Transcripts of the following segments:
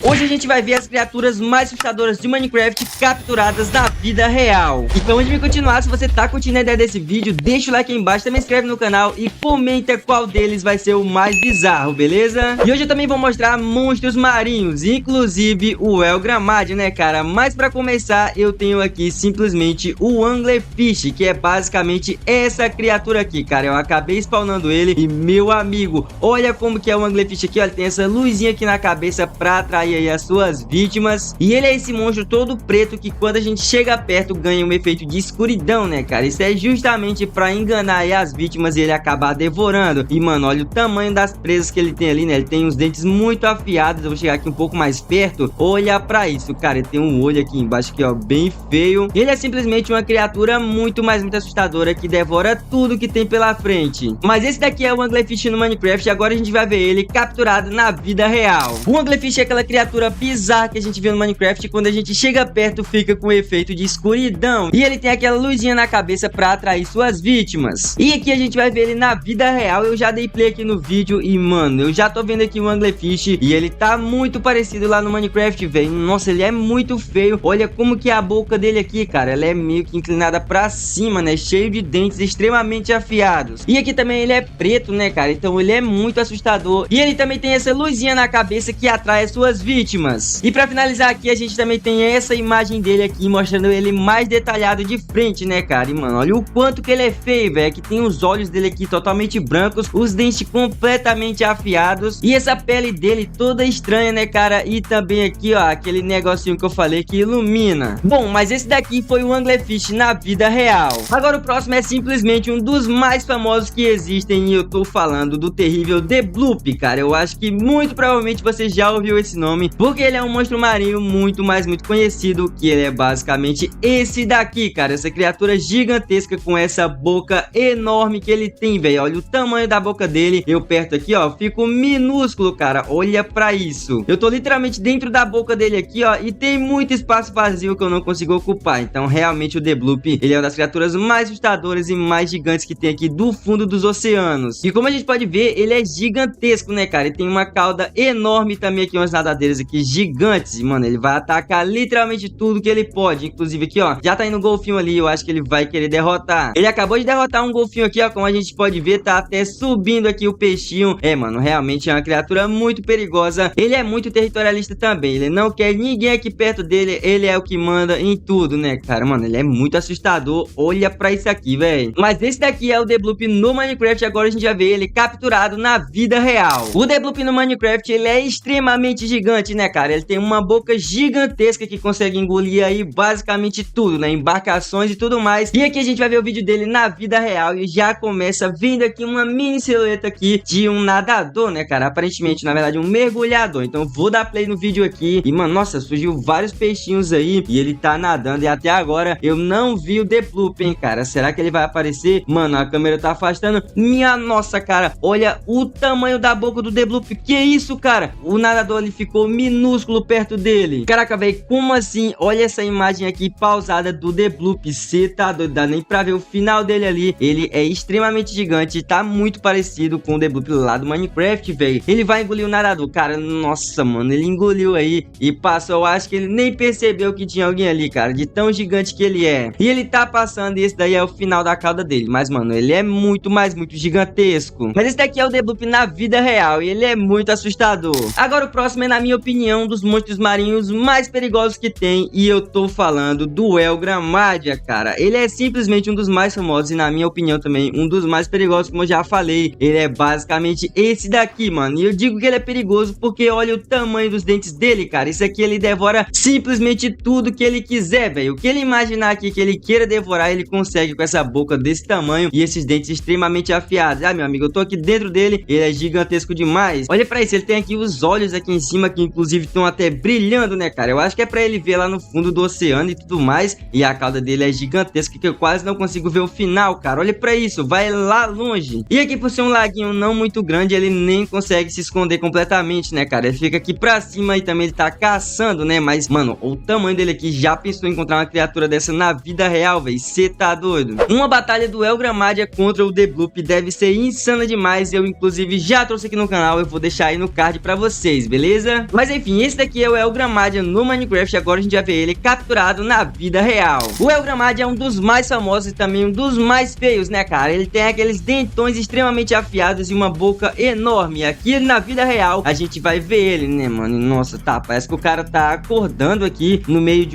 Hoje a gente vai ver as criaturas mais assustadoras de Minecraft capturadas na vida real. Então antes de continuar, se você tá curtindo a ideia desse vídeo, deixa o like aí embaixo, também se inscreve no canal e comenta qual deles vai ser o mais bizarro, beleza? E hoje eu também vou mostrar monstros marinhos, inclusive o Elgramad, né, cara? Mas pra começar, eu tenho aqui simplesmente o Anglerfish, que é basicamente essa criatura aqui, cara. Eu acabei spawnando ele e, meu amigo, olha como que é o Anglerfish aqui, olha, tem essa luzinha aqui na cabeça pra atrair aí as suas vítimas. E ele é esse monstro todo preto que quando a gente chega perto ganha um efeito de escuridão, né, cara? Isso é justamente pra enganar aí as vítimas e ele acabar devorando. E, mano, olha o tamanho das presas que ele tem ali, né? Ele tem uns dentes muito afiados. Eu vou chegar aqui um pouco mais perto. Olha pra isso, cara. Ele tem um olho aqui embaixo aqui, ó, bem feio. Ele é simplesmente uma criatura muito assustadora que devora tudo que tem pela frente. Mas esse daqui é o Anglerfish no Minecraft e agora a gente vai ver ele capturado na vida real. O Anglerfish é aquela criatura bizarra que a gente vê no Minecraft e quando a gente chega perto fica com efeito de escuridão. E ele tem aquela luzinha na cabeça pra atrair suas vítimas. E aqui a gente vai ver ele na vida real. Eu já dei play aqui no vídeo e, mano, eu já tô vendo aqui o Anglerfish e ele tá muito parecido lá no Minecraft, velho. Nossa, ele é muito feio. Olha como que é a boca dele aqui, cara. Ela é meio que inclinada pra cima, né? Cheio de dentes extremamente afiados. E aqui também ele é preto, né, cara? Então ele é muito assustador. E ele também tem essa luzinha na cabeça que atrai as suas vítimas. E pra finalizar aqui, a gente também tem essa imagem dele aqui, mostrando ele mais detalhado de frente, né, cara? E, mano, olha o quanto que ele é feio, velho. Que tem os olhos dele aqui totalmente brancos, os dentes completamente afiados e essa pele dele toda estranha, né, cara? E também aqui, ó, aquele negocinho que eu falei que ilumina. Bom, mas esse daqui foi o Anglerfish na vida real. Agora o próximo é simplesmente um dos mais famosos que existem e eu tô falando do terrível The Bloop, cara. Eu acho que muito provavelmente você já ouviu esse nome, porque ele é um monstro marinho muito conhecido, que ele é basicamente esse daqui, cara. Essa criatura gigantesca com essa boca enorme que ele tem, velho. Olha o tamanho da boca dele. Eu perto aqui, ó, fico minúsculo, cara. Olha pra isso. Eu tô literalmente dentro da boca dele aqui, ó, e tem muito espaço vazio que eu não consigo ocupar. Então, realmente, o The Bloop, ele é uma das criaturas mais assustadoras e mais gigantes que tem aqui do fundo dos oceanos. E como a gente pode ver, ele é gigantesco, né, cara? Ele tem uma cauda enorme também aqui, umas nadadeiras aqui gigantes. E, mano, ele vai atacar literalmente tudo que ele pode. Inclusive aqui, ó, já tá indo um golfinho ali. Eu acho que ele vai querer derrotar. Ele acabou de derrotar um golfinho aqui, ó, como a gente pode ver, tá até subindo aqui o peixinho. É, mano, realmente é uma criatura muito perigosa. Ele é muito territorialista também. Ele não quer ninguém aqui perto dele. Ele é o que manda em tudo, né, cara? Mano, ele é muito assustador. Olha pra isso aqui, velho. Mas esse daqui é o The Bloop no Minecraft. Agora a gente já vê ele capturado na vida real. O The Bloop no Minecraft, ele é extremamente gigante, né, cara? Ele tem uma boca gigantesca que consegue engolir aí basicamente tudo, né? Embarcações e tudo mais. E aqui a gente vai ver o vídeo dele na vida real e já começa vindo aqui uma mini silhueta aqui de um nadador, né, cara? Aparentemente, na verdade, um mergulhador. Então vou dar play no vídeo aqui. E, mano, nossa, surgiu vários peixinhos aí e ele tá nadando. E até agora eu não vi o The Bloop, hein, cara? Será que ele vai aparecer? Mano, a câmera tá afastando. Minha nossa, cara. Olha o tamanho da boca do The Bloop. Que isso, cara? O nadador ali ficou minúsculo perto dele. Caraca, velho, como assim? Olha essa imagem aqui pausada do The Bloop. Cê tá doido, dá nem pra ver o final dele ali. Ele é extremamente gigante, tá muito parecido com o The Bloop lá do Minecraft, velho. Ele vai engolir o nadador, cara. Nossa, mano, ele engoliu aí e passou. Eu acho que ele nem percebeu que tinha alguém ali, cara, de tão gigante que ele é. E ele tá passando e esse daí é o final da cauda dele. Mas, mano, ele é muito gigantesco. Mas esse daqui é o The Bloop na vida real e ele é muito assustador. Agora o próximo é, na minha opinião, um dos monstros marinhos mais perigosos que tem e eu tô falando do Elgramad, cara. Ele é simplesmente um dos mais famosos e, na minha opinião, também um dos mais perigosos, como eu já falei. Ele é basicamente esse daqui, mano. E eu digo que ele é perigoso porque olha o tamanho dos dentes dele, cara. Isso aqui ele devora simplesmente tudo que ele quiser, velho. O que ele imaginar aqui que ele queira devorar, ele consegue com essa boca desse tamanho e esses dentes extremamente afiados. Ah, meu amigo, eu tô aqui dentro dele. Ele é gigantesco demais. Olha pra isso, ele tem aqui os olhos aqui em cima que inclusive estão até brilhando, né, cara? Eu acho que é pra ele ver lá no fundo do oceano e tudo mais. E a cauda dele é gigantesca que eu quase não consigo ver o final, cara. Olha pra isso, vai lá longe. E aqui por ser um laguinho não muito grande, ele nem consegue se esconder completamente, né, cara? Ele fica aqui pra cima e também ele tá caçando, né? Mas, mano, o tamanho dele aqui, já pensou em encontrar uma criatura dessa na vida real, velho? Cê tá doido? Uma batalha do Elgramad contra o The Bloop deve ser insana demais. Eu, inclusive, já trouxe aqui no canal. Eu vou deixar aí no card pra vocês, beleza? Mas enfim, esse daqui é o Elgramadia no Minecraft. Agora a gente vai ver ele capturado na vida real. O Elgramadia é um dos mais famosos e também um dos mais feios, né, cara? Ele tem aqueles dentões extremamente afiados e uma boca enorme. Aqui na vida real a gente vai ver ele, né, mano? Nossa, tá, parece que o cara tá acordando aqui no meio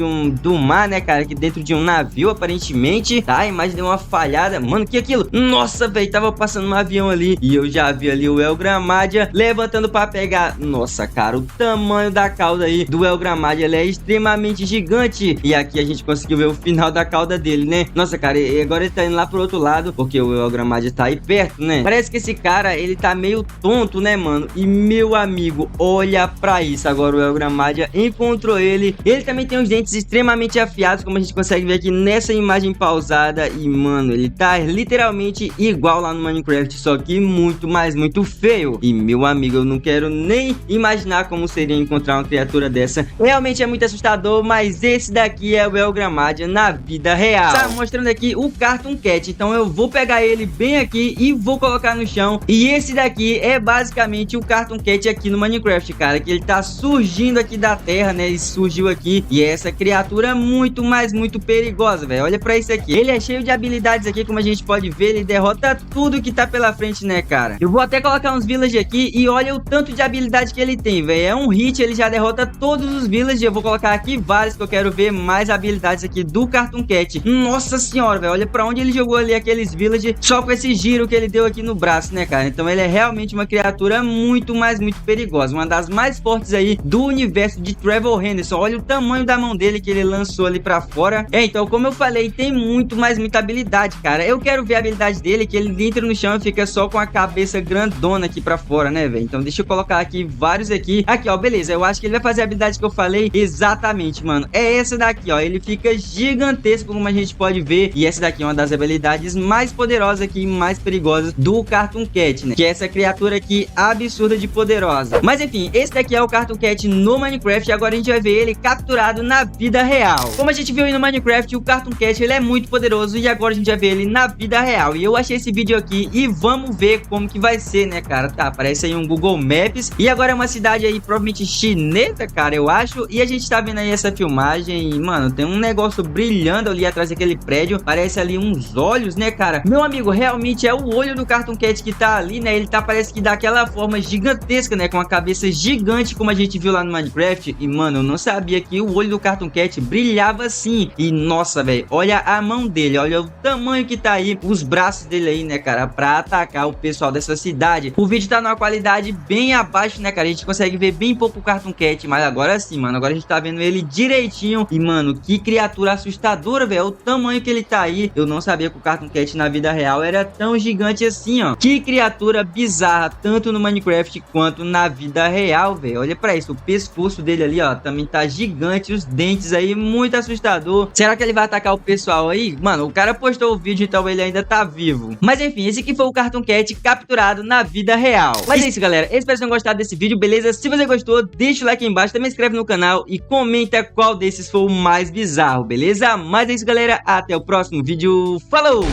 do mar, né, cara? Aqui dentro de um navio, aparentemente. Tá, a imagem deu uma falhada. Mano, que é aquilo? Nossa, velho, tava passando um avião ali e eu já vi ali o Elgramadia levantando pra pegar. Nossa, cara, o tamanho da cauda aí do Elgramadia, ele é extremamente gigante. E aqui a gente conseguiu ver o final da cauda dele, né? Nossa, cara, e agora ele tá indo lá pro outro lado, porque o Elgramadia tá aí perto, né? Parece que esse cara, ele tá meio tonto, né, mano? E meu amigo, olha pra isso. Agora o Elgramadia encontrou ele. Ele também tem os dentes extremamente afiados, como a gente consegue ver aqui nessa imagem pausada. E, mano, ele tá literalmente igual lá no Minecraft, só que muito, mas muito feio. E, meu amigo, eu não quero nem imaginar como seria encontrar uma criatura dessa. Realmente é muito assustador, mas esse daqui é o Elgramadia na vida real. Tá mostrando aqui o Cartoon Cat, então eu vou pegar ele bem aqui e vou colocar no chão. E esse daqui é basicamente o Cartoon Cat aqui no Minecraft, cara, que ele tá surgindo aqui da terra, né? Ele surgiu aqui e é essa criatura muito, mas muito perigosa, velho. Olha pra isso aqui. Ele é cheio de habilidades aqui, como a gente pode ver. Ele derrota tudo que tá pela frente, né, cara? Eu vou até colocar uns village aqui e olha o tanto de habilidade que ele tem, velho. É um hit, ele já derrota todos os village. Eu vou colocar aqui vários que eu quero ver mais habilidades aqui do Cartoon Cat. Nossa senhora, velho. Olha pra onde ele jogou ali aqueles village só com esse giro que ele deu aqui no braço, né, cara? Então ele é realmente uma criatura muito, mas muito perigosa. Uma das mais fortes aí do universo de Trevor Henderson. Olha o tamanho da mão dele que ele lançou ali pra fora. Então, como eu falei, tem muito, mas muita habilidade, cara. Eu quero ver a habilidade dele, que ele entra no chão e fica só com a cabeça grandona aqui pra fora, né, velho? Então deixa eu colocar aqui vários aqui. Aqui, ó, beleza. Eu acho que ele vai fazer a habilidade que eu falei exatamente, mano. É essa daqui, ó. Ele fica gigantesco, como a gente pode ver. E essa daqui é uma das habilidades mais poderosas aqui e mais perigosas do Cartoon Cat, né? Que é essa criatura aqui absurda de poderosa. Mas enfim, esse daqui é o Cartoon Cat no Minecraft. E agora a gente vai ver ele capturado na vida real. Como a gente viu aí no Minecraft, o Cartoon Cat, ele é muito poderoso. E agora a gente vai ver ele na vida real. E eu achei esse vídeo aqui e vamos ver como que vai ser, né, cara? Tá, parece aí um Google Maps. E agora é uma cidade aí provavelmente chinesa, cara, eu acho. E a gente tá vendo aí essa filmagem e, mano, tem um negócio brilhando ali atrás daquele prédio. Parece ali uns olhos, né, cara? Meu amigo, realmente é o olho do Cartoon Cat que tá ali, né? Ele tá, parece que daquela forma gigantesca, né? Com a cabeça gigante, como a gente viu lá no Minecraft. E, mano, eu não sabia que o olho do Cartoon Cat brilhava assim. E, nossa, velho, olha a mão dele, olha o tamanho que tá aí, os braços dele aí, né, cara, pra atacar o pessoal dessa cidade. O vídeo tá numa qualidade bem abaixo, né, cara? A gente consegue ver bem pouco o Cartoon Cat, mas agora sim, mano, agora a gente tá vendo ele direitinho. E, mano, que criatura assustadora, velho, o tamanho que ele tá aí. Eu não sabia que o Cartoon Cat na vida real era tão gigante assim, ó. Que criatura bizarra, tanto no Minecraft quanto na vida real, velho. Olha pra isso, o pescoço dele ali, ó, também tá gigante, os dentes aí, muito assustador. Será que ele vai atacar o pessoal aí? Mano, o cara postou o vídeo, então ele ainda tá vivo. Mas enfim, esse aqui foi o Cartoon Cat capturado na vida real. Mas é isso, galera. Espero que vocês tenham gostado desse vídeo, beleza? Se você gostou, deixa o like aí embaixo, também se inscreve no canal e comenta qual desses foi o mais bizarro, beleza? Mas é isso, galera. Até o próximo vídeo. Falou!